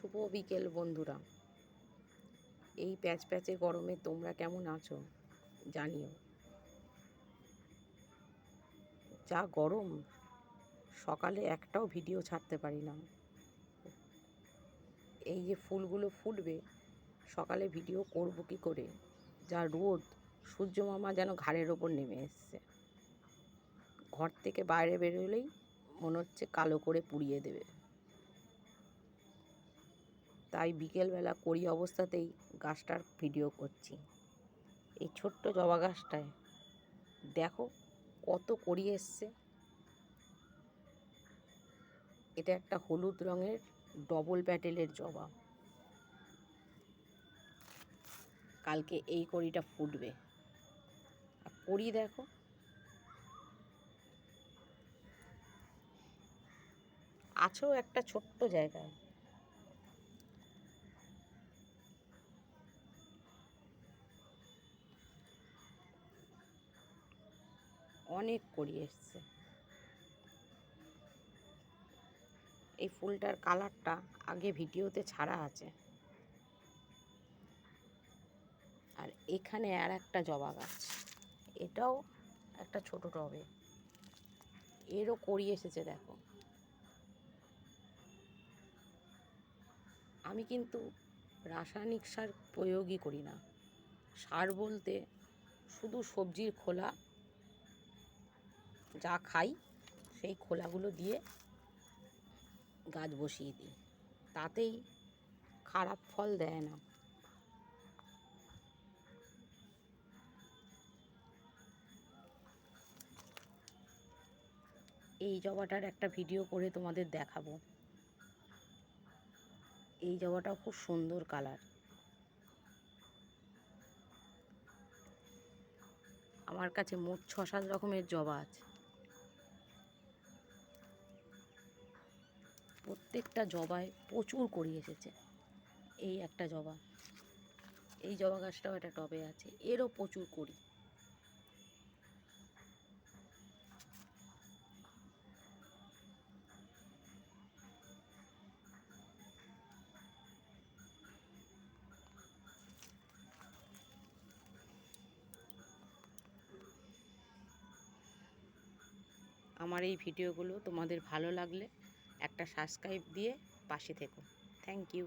শুভ বিকেল বন্ধুরা। এই প্যাচপ্যাচে গরমে তোমরা কেমন আছো জানিও। যা গরম, সকালে একটাও ভিডিও ছাড়তে পারি না। এই যে ফুলগুলো ফুটবে, সকালে ভিডিও করব কি করে? যা রোদ, সূর্য মামা যেন ঘাড়ের ওপর নেমে এসছে। ঘর থেকে বাইরে বেরোলেই মনে হচ্ছে কালো করে পুড়িয়ে দেবে। তাই বিকেলবেলা করি অবস্থাতেই গাছটার ভিডিও করছি। এই ছোট্ট জবা গাছটায় দেখো কত কড়ি এসছে। এটা একটা হলুদ রঙের ডবল প্যাটেলের জবা। কালকে এই কড়িটা ফুটবে। আর কড়ি দেখো, আছো একটা ছোট্ট জায়গায়। অনেক কড়ি এসছে। এই ফুলটার কালারটা আগে ভিডিওতে ছাড়া আছে। আর এখানে আর একটা জবা গাছ, এটাও একটা ছোট টবে, এরও কড়ি এসেছে দেখো। আমি কিন্তু রাসায়নিক সার প্রয়োগই করি না। সার বলতে শুধু সবজির খোলা, যা খাই সেই খোলাগুলো দিয়ে গাছ বসিয়ে দিই, তাতেই খারাপ ফল দেয় না। এই জবাটার একটা ভিডিও করে তোমাদের দেখাবো। এই জবাটাও খুব সুন্দর কালার। আমার কাছে মোট 6-7 রকমের জবা আছে। প্রত্যেকটা জবায় প্রচুর কড়ি এসেছে। এই একটা জবা, এই জবা গাছটাও একটা টবে আছে, এরও প্রচুর কড়ি। আমার এই ভিডিওগুলো তোমাদের ভালো লাগলে একটা সাবস্ক্রাইব দিয়ে পাশে থেকো। Thank you.